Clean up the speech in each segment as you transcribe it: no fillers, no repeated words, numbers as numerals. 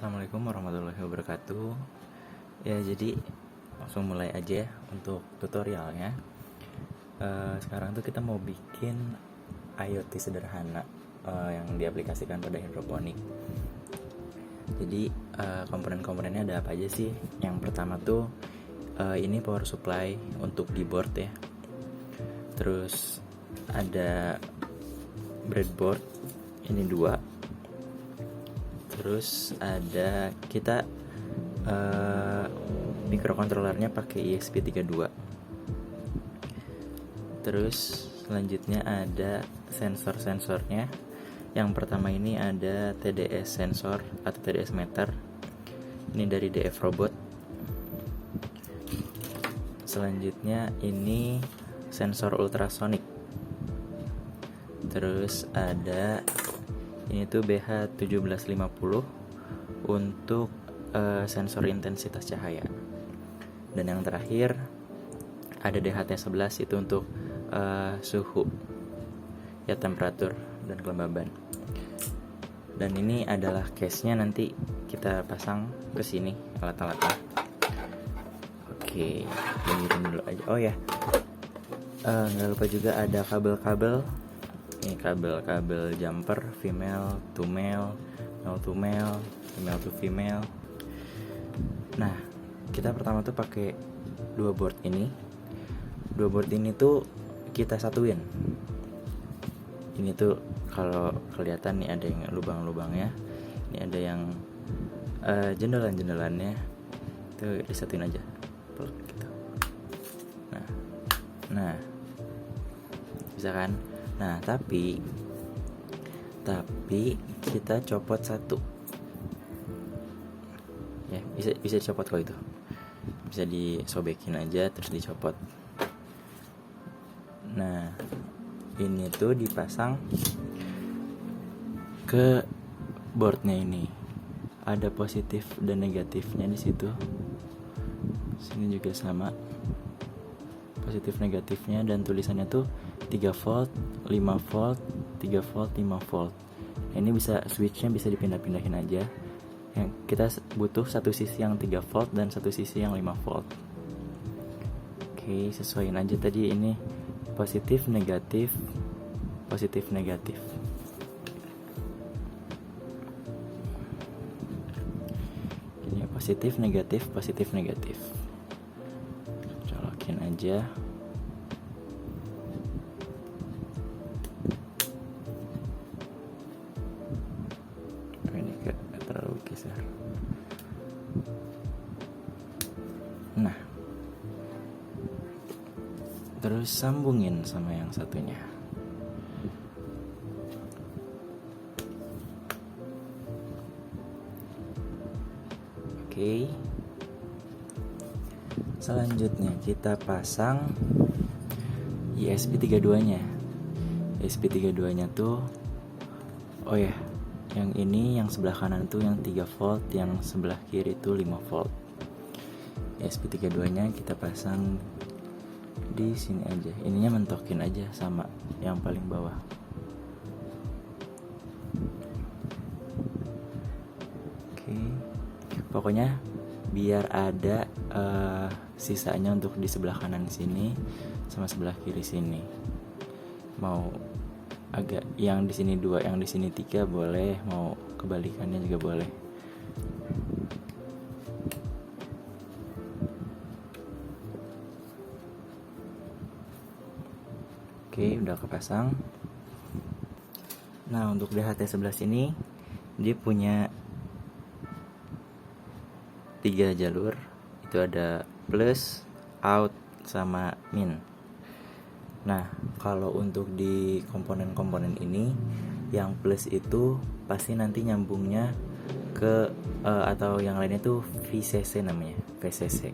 Assalamualaikum warahmatullahi wabarakatuh. Ya, jadi langsung mulai aja ya untuk tutorialnya. Sekarang tuh kita mau bikin IoT sederhana yang diaplikasikan pada hidroponik. Jadi komponen-komponennya ada apa aja sih? Yang pertama tuh ini power supply untuk di board ya. Terus ada breadboard, ini 2. Terus ada kita microcontrollernya pakai ESP32. Terus selanjutnya ada sensor-sensornya. Yang pertama ini ada TDS sensor atau TDS meter. Ini dari DF Robot. Selanjutnya ini sensor ultrasonic. Terus ada ini tuh BH1750 untuk sensor intensitas cahaya. Dan yang terakhir ada DHT11 itu untuk suhu ya, temperatur dan kelembaban. Dan ini adalah case-nya, nanti kita pasang ke sini alat-alatnya. Oke, lanjutin dulu aja. Oh ya, nggak lupa juga ada kabel-kabel. Ini kabel jumper, female to male, male to male, female to female. Nah, kita pertama tuh pakai 2 board ini. 2 board ini tuh kita satuin. Ini tuh kalau kelihatan nih ada yang lubang-lubangnya, ini ada yang jendelan-jendelannya. Itu disatuin aja, peluk gitu. Nah, bisa kan? Nah, tapi kita copot satu. Ya, bisa dicopot kalau itu. Bisa disobekin aja terus dicopot. Nah, ini tuh dipasang ke boardnya ini. Ada positif dan negatifnya di situ. Sini juga sama. Positif negatifnya, dan tulisannya tuh 3 volt, 5 volt, 3 volt, 5 volt. Nah, ini bisa switchnya bisa dipindah-pindahin aja. Yang kita butuh satu sisi yang 3 volt dan satu sisi yang 5 volt. Oke, sesuaiin aja tadi ini positif negatif, positif negatif. Ini positif negatif, positif negatif. Colokin aja. Ini gak terlalu geser. Nah, terus sambungin sama yang satunya. Oke. Selanjutnya kita pasang ESP32-nya. ESP32-nya tuh, oh ya, yang ini yang sebelah kanan tuh yang 3 volt, yang sebelah kiri tuh 5 volt. ESP32-nya kita pasang di sini aja. Ininya mentokin aja sama yang paling bawah. Oke. Pokoknya biar ada sisanya untuk di sebelah kanan sini sama sebelah kiri sini. Mau agak yang di sini 2, yang di sini 3 boleh, mau kebalikannya juga boleh. Oke, udah kepasang. Nah, untuk DHT11 ini dia punya 3 jalur. Itu ada plus, out, sama min. Nah, kalau untuk di komponen-komponen ini, yang plus itu pasti nanti nyambungnya ke atau yang lainnya tuh VCC namanya, VCC.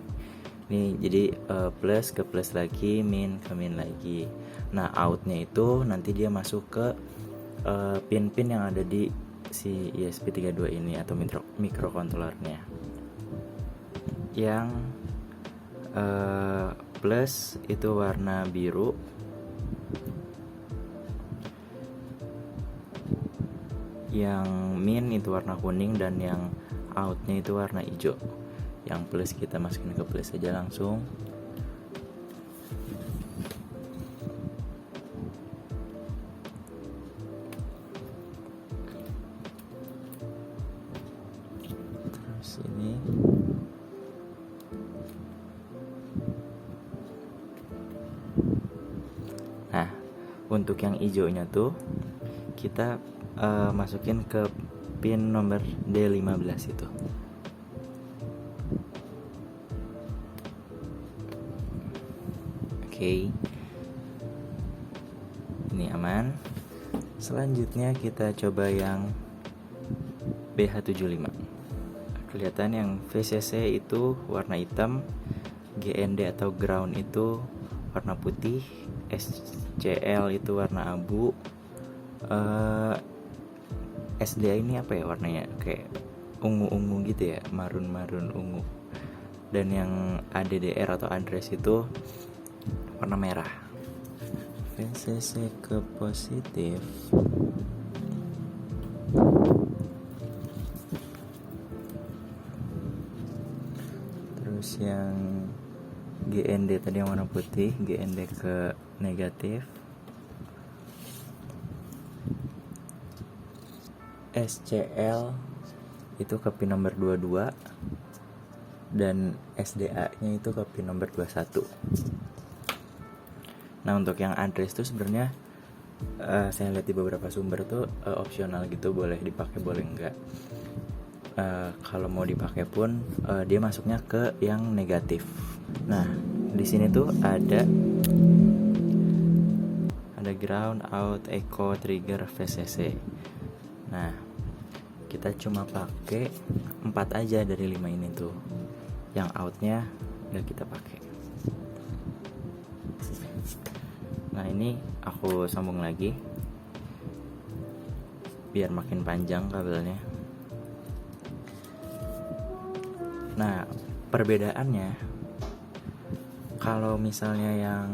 Nih, jadi plus ke plus lagi, min ke min lagi. Nah, outnya itu nanti dia masuk ke pin-pin yang ada di si ESP32 ini atau microcontrollernya. Yang plus itu warna biru, Yang min itu warna kuning dan yang outnya itu warna hijau. Yang plus kita masukin ke plus aja langsung. Terus ini nah, untuk yang hijaunya tuh kita masukin ke pin nomor D15 itu. Oke. Ini aman. Selanjutnya kita coba yang BH75. Kelihatan yang VCC itu warna hitam, GND atau ground itu warna putih, SCL itu warna abu, SDA ini apa ya warnanya, kayak ungu-ungu gitu ya, marun-marun ungu. Dan yang ADDR atau address itu warna merah. VCC ke positif. Terus yang GND tadi yang warna putih, GND ke negatif. SCL itu ke pin nomor 22 dan SDA-nya itu ke pin nomor 21. Nah, untuk yang address tuh sebenarnya saya lihat di beberapa sumber tuh opsional gitu, boleh dipakai boleh enggak. Kalau mau dipakai pun dia masuknya ke yang negatif. Nah, di sini tuh ada ground, out, echo, trigger, VCC. Nah, kita cuma pakai 4 aja dari 5 ini tuh. Yang outnya nggak kita pakai. Nah, ini aku sambung lagi biar makin panjang kabelnya. Nah, perbedaannya kalau misalnya yang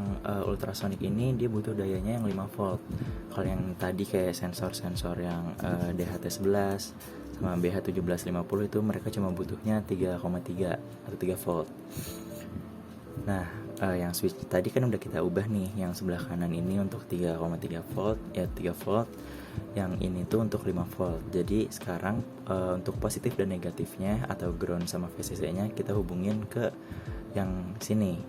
ultrasonic ini dia butuh dayanya yang 5 volt. Kalau yang tadi kayak sensor-sensor yang DHT11 sama BH1750 itu mereka cuma butuhnya 3,3 atau 3 volt. Nah, yang switch tadi kan udah kita ubah nih, yang sebelah kanan ini untuk 3,3 volt, ya 3 volt. Yang ini tuh untuk 5 volt. Jadi sekarang untuk positif dan negatifnya atau ground sama VCC-nya kita hubungin ke yang sini.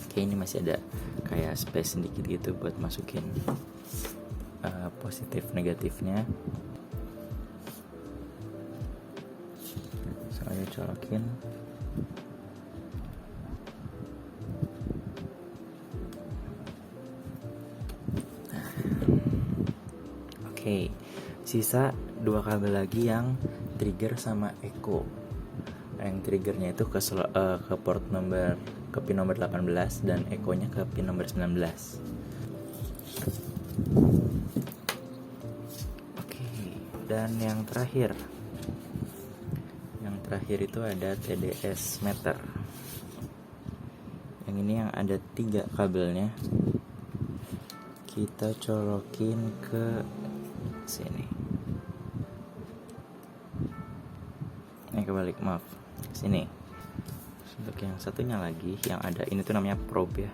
Oke, ini masih ada kayak space sedikit gitu buat masukin positif negatifnya. Saya colokin. Oke, sisa 2 kabel lagi yang trigger sama echo. Yang triggernya itu ke port nomor ke pin nomor 18 dan echo-nya ke pin nomor 19. Oke, dan yang terakhir itu ada TDS meter. Yang ini yang ada 3 kabelnya. Kita colokin ke sini. Kebalik, maaf. Sini. Untuk yang satunya lagi yang ada ini tuh namanya probe ya.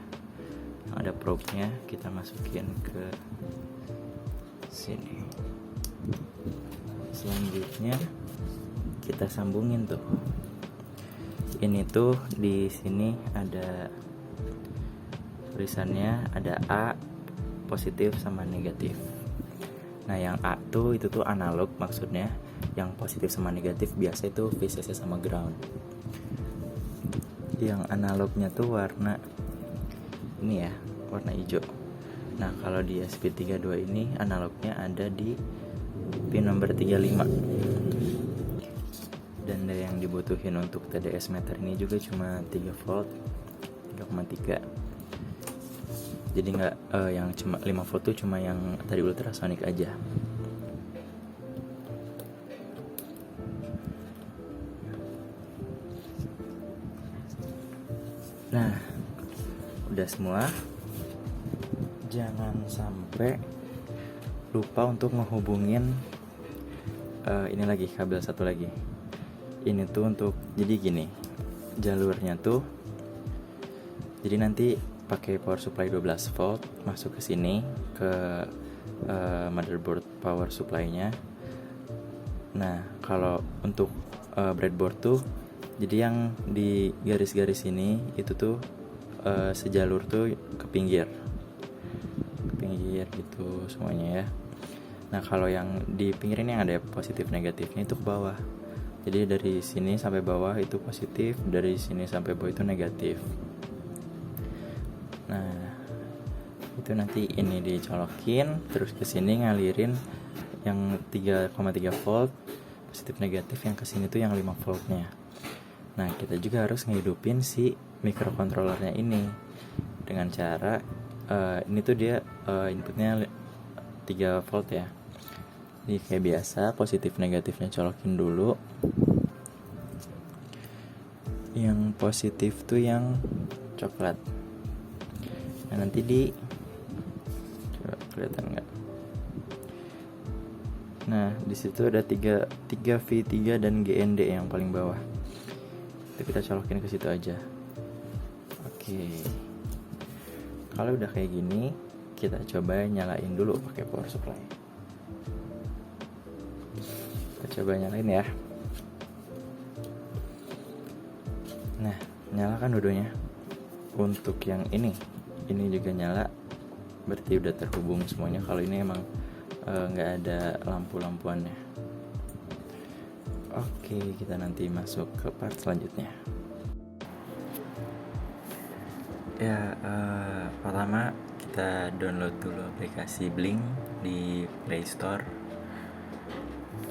Yang ada probe-nya kita masukin ke sini. Selanjutnya kita sambungin tuh. Ini tuh di sini ada tulisannya, ada A positif sama negatif. Nah, yang A tuh itu tuh analog maksudnya. Yang positif sama negatif biasa itu VCC sama ground. Yang analognya tuh warna ini ya, warna hijau. Nah, kalau di SP32 ini analognya ada di pin nomor 35. Dan yang dibutuhin untuk TDS meter ini juga cuma 3 volt 3,3. Jadi nggak yang cuma 5 volt tuh cuma yang tadi ultrasonic aja. Nah, udah semua. Jangan sampai lupa untuk ngehubungin ini lagi kabel satu lagi. Ini tuh untuk, jadi gini, jalurnya tuh, jadi nanti pakai power supply 12 volt masuk ke sini ke motherboard power supply-nya. Nah, kalau untuk breadboard tuh, jadi yang di garis-garis ini itu tuh sejalur tuh ke pinggir gitu semuanya ya. Nah, kalau yang di pinggir ini yang ada positif negatifnya itu ke bawah. Jadi dari sini sampai bawah itu positif, dari sini sampai bawah itu negatif. Nah, itu nanti ini dicolokin, terus ke sini ngalirin yang 3,3 volt positif negatif, yang ke sini tuh yang 5 voltnya. Nah, kita juga harus ngehidupin si microcontrollernya ini dengan cara ini tuh dia inputnya 3 volt ya. Jadi kayak biasa positif negatifnya colokin dulu. Yang positif tuh yang coklat. Nah, nanti coba kelihatan nggak? Nah, di situ ada 3 V3 dan GND yang paling bawah. Itu kita colokin ke situ aja. Oke. Kalau udah kayak gini, kita coba nyalain dulu pakai power supply. Kita coba nyalain ya. Nah, nyala kan dua-duanya. Untuk yang ini juga nyala, berarti udah terhubung semuanya. Kalau ini emang nggak ada lampu-lampuannya. Oke, kita nanti masuk ke part selanjutnya. Ya, pertama kita download dulu aplikasi Blink di Play Store.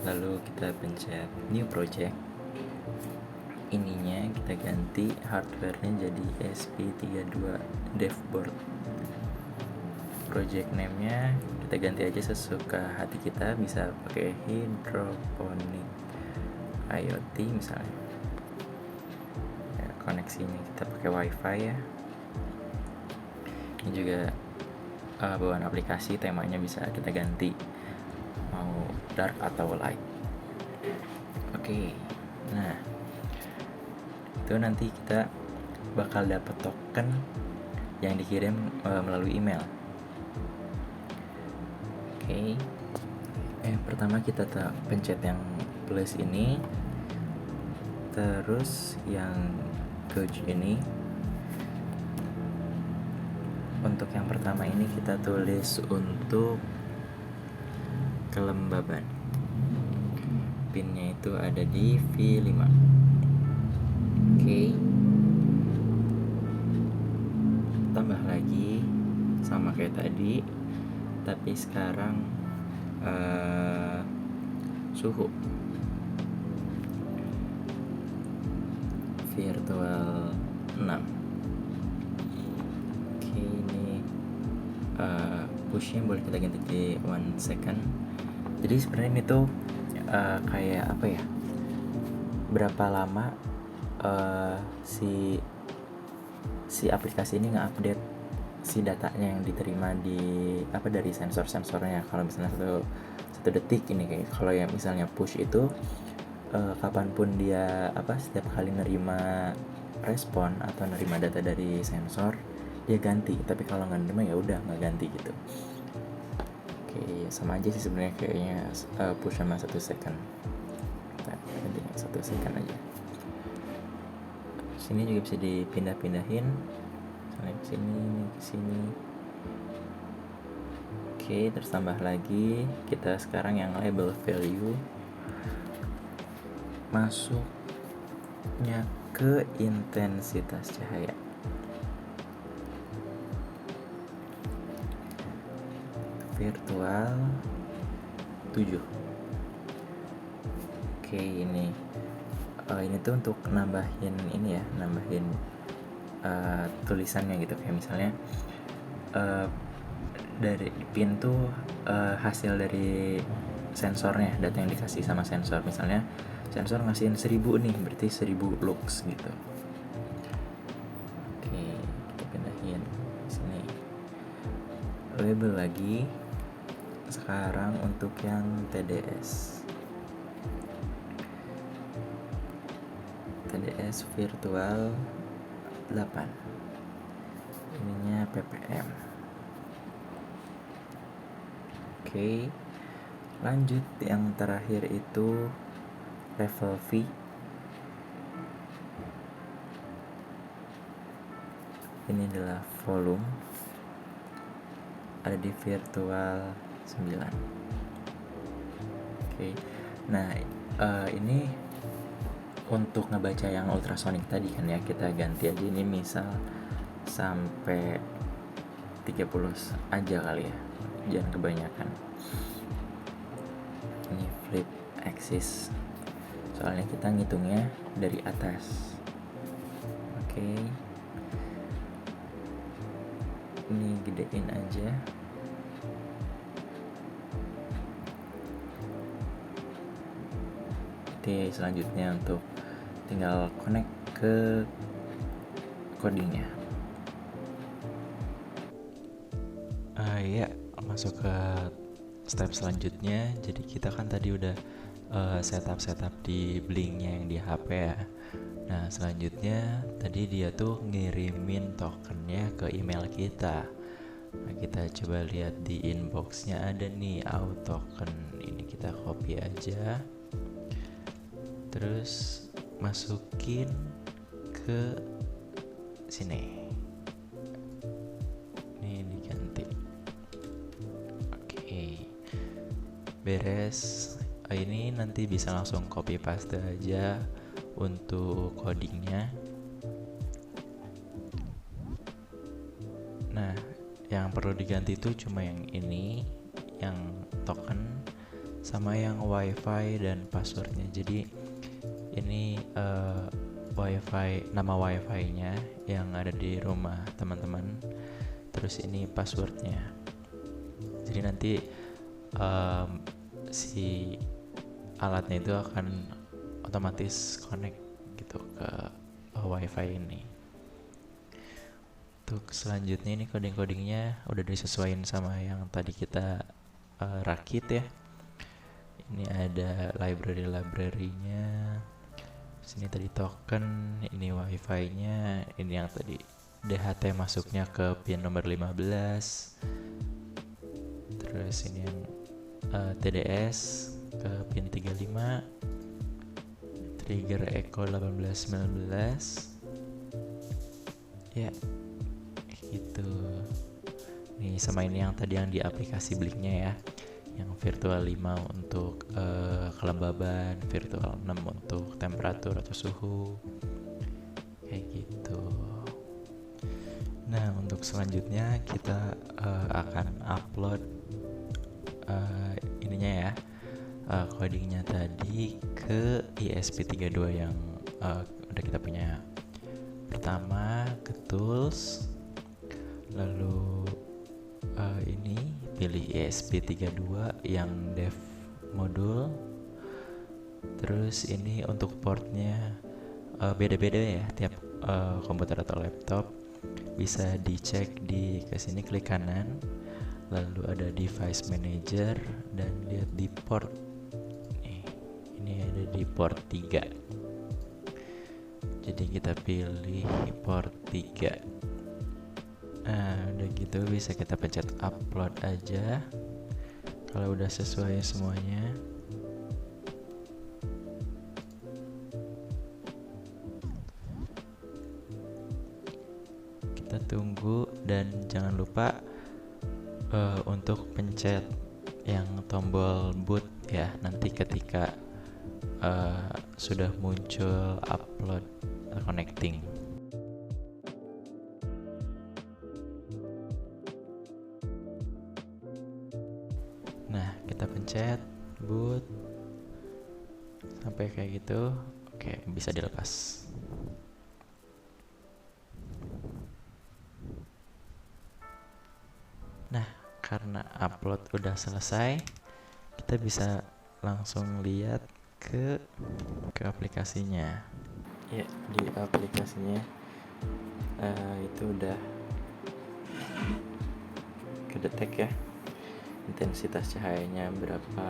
Lalu kita pencet New Project. Ininya kita ganti hardware-nya jadi SP32 DevBoard. Project name-nya kita ganti aja sesuka hati kita, bisa pakai Hydroponic IoT misalnya. Ya, koneksinya kita pakai WiFi ya. Ini juga bawaan aplikasi, temanya bisa kita ganti mau dark atau light. Oke. Nah, itu nanti kita bakal dapat token yang dikirim melalui email. Oke. Pertama kita pencet yang plus ini, terus yang gauge ini. Untuk yang pertama ini kita tulis untuk kelembaban. Pinnya itu ada di V5. Oke. Tambah lagi sama kayak tadi, tapi sekarang suhu virtual 6. Oke, ini pushnya boleh kita ganti di 1 second. Jadi sebenarnya ini tuh kayak apa ya, berapa lama si aplikasi ini nge-update si datanya yang diterima dari sensor-sensornya. Kalau misalnya satu detik ini, kayak kalau yang misalnya push itu kapanpun dia setiap kali nerima respon atau nerima data dari sensor dia ganti, tapi kalau nggak nerima ya udah nggak ganti gitu. Oke, sama aja sih sebenarnya kayaknya push sama 1 second. Kita ganti 1 second aja. Sini juga bisa dipindah-pindahin, ke sini. Oke, terus tambah lagi kita sekarang yang label value, masuknya ke intensitas cahaya. Virtual 7. Oke, ini tuh untuk nambahin tulisannya gitu, kayak misalnya dari pin tuh hasil dari sensornya, data yang dikasih sama sensor. Misalnya sensor ngasihin 1000 nih, berarti 1000 lux gitu. Oke, kita pindahin sini. Label lagi. Sekarang untuk yang TDS. TDS virtual 8, ininya ppm. Oke, lanjut yang terakhir itu level V. Ini adalah volume, ada di virtual 9. Oke, nah ini untuk ngebaca yang ultrasonic tadi kan ya, kita ganti aja ini misal sampai 30 aja kali ya, jangan kebanyakan. Ini flip axis, soalnya kita ngitungnya dari atas. Oke, ini gedein aja. Oke, selanjutnya untuk tinggal connect ke codingnya. Ya, masuk ke step selanjutnya. Jadi kita kan tadi udah setup di Blinknya yang di HP ya. Nah, selanjutnya tadi dia tuh ngirimin tokennya ke email kita. Nah, kita coba lihat di inboxnya ada nih out token. Ini kita copy aja, terus masukin ke sini. Ini diganti. Oke, beres. Ini nanti bisa langsung copy paste aja untuk codingnya. Nah, yang perlu diganti itu cuma yang ini, yang token sama yang wifi dan passwordnya. Jadi ini wifi, nama wifi-nya yang ada di rumah teman-teman, terus ini passwordnya. Jadi nanti si alatnya itu akan otomatis connect gitu ke wifi ini. Untuk selanjutnya ini coding-codingnya udah disesuaikan sama yang tadi kita rakit ya. Ini ada library-nya. Sini tadi token, ini wifi-nya, ini yang tadi DHT masuknya ke pin nomor 15. Terus ini yang TDS ke pin 35. Trigger echo 1819. Ya, gitu. Nih sama ini yang tadi yang di aplikasi Blinknya ya, yang virtual 5 untuk kelembaban, virtual 6 untuk temperatur atau suhu, kayak gitu. Nah, untuk selanjutnya kita akan upload ininya ya, codingnya tadi ke ESP32 yang udah kita punya. Pertama ke tools, lalu ini pilih ESP32 yang dev modul. Terus ini untuk portnya beda-beda ya tiap komputer atau laptop. Bisa dicek di kesini, klik kanan, lalu ada device manager dan lihat di port. Nih, ini ada di port 3. Jadi kita pilih port 3. Nah, udah gitu bisa kita pencet upload aja kalau udah sesuai semuanya. Kita tunggu dan jangan lupa untuk pencet yang tombol boot ya, nanti ketika sudah muncul upload connecting. Nah, kita pencet boot sampai kayak gitu. Oke, bisa dilepas. Nah, karena upload udah selesai, kita bisa langsung lihat ke aplikasinya. Ya, di aplikasinya itu udah kedetek ya, intensitas cahayanya berapa.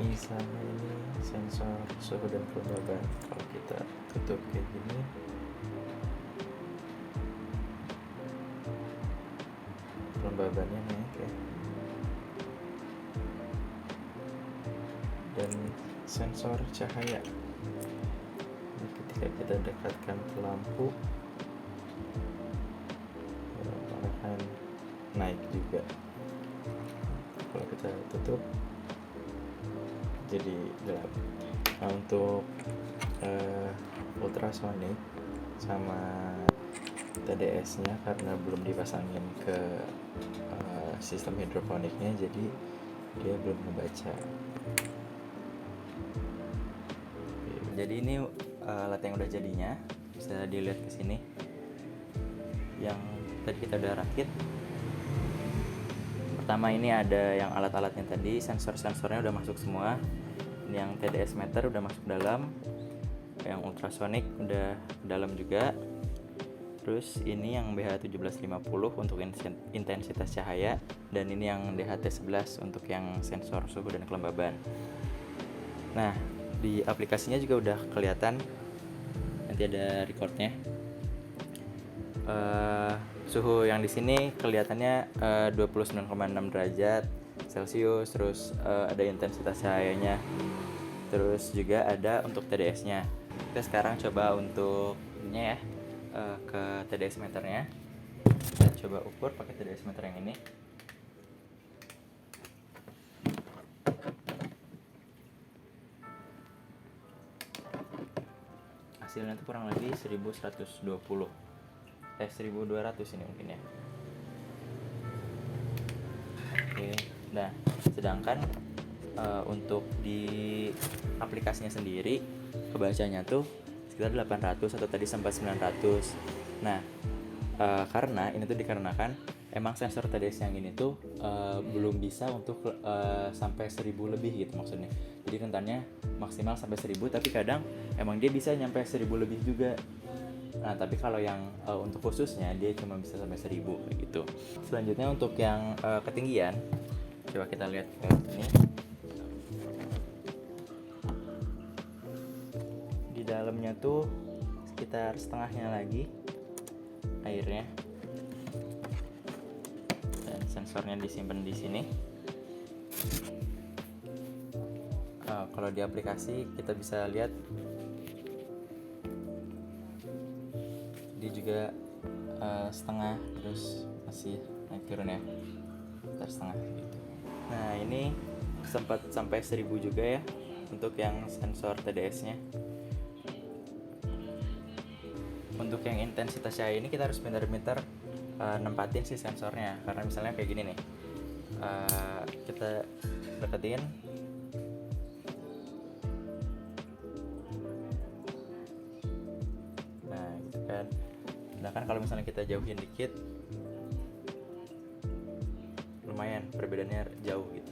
Misalnya ini sensor suhu dan kelembaban. Kalau kita tutup kayak gini, kelembabannya naik ya. Dan sensor cahaya, ini ketika kita dekatkan ke lampu akan naik juga. Kalau kita tutup jadi gelap. Nah, untuk ultrasonic sama TDS-nya karena belum dipasangin ke sistem hidroponiknya, jadi dia belum membaca. Jadi ini alat yang udah jadinya, bisa dilihat ke sini. Yang tadi kita udah rakit. Pertama ini ada yang alat-alatnya tadi, sensor-sensornya udah masuk semua. Ini yang TDS meter udah masuk dalam, yang ultrasonic udah dalam juga. Terus ini yang BH1750 untuk intensitas cahaya, dan ini yang DHT11 untuk yang sensor suhu dan kelembaban. Nah, di aplikasinya juga udah kelihatan, nanti ada recordnya. Suhu yang di sini kelihatannya 29,6 derajat Celcius, terus ada intensitas cahayanya, terus juga ada untuk TDS-nya. Kita sekarang coba untuk ini ya, ke TDS meternya. Kita coba ukur pakai TDS meter yang ini. Hasilnya itu kurang lebih 1120, 1200 ini mungkin ya. Oke, nah sedangkan untuk di aplikasinya sendiri kebacanya tuh sekitar 800 atau tadi sampai 900. Nah, karena ini tuh dikarenakan emang sensor TDS yang ini tuh belum bisa untuk sampai 1000 lebih gitu maksudnya. Jadi rentannya maksimal sampai 1000, tapi kadang emang dia bisa nyampe 1000 lebih juga. Nah, tapi kalau yang untuk khususnya dia cuma bisa sampai 1000 gitu. Selanjutnya untuk yang ketinggian, coba kita lihat ke ini. Di dalamnya tuh sekitar setengahnya lagi airnya, dan sensornya disimpan di sini. Kalau di aplikasi kita bisa lihat dia juga setengah, terus masih naik turun ya, sekitar setengah gitu. Nah, ini sempat sampai 1000 juga ya untuk yang sensor TDS-nya. Untuk yang intensitas cahaya ini kita harus pintar-pintar nempatin si sensornya, karena misalnya kayak gini nih, kita deketin, nah gitu kan. Sedangkan kalau misalnya kita jauhin dikit, lumayan perbedaannya jauh gitu.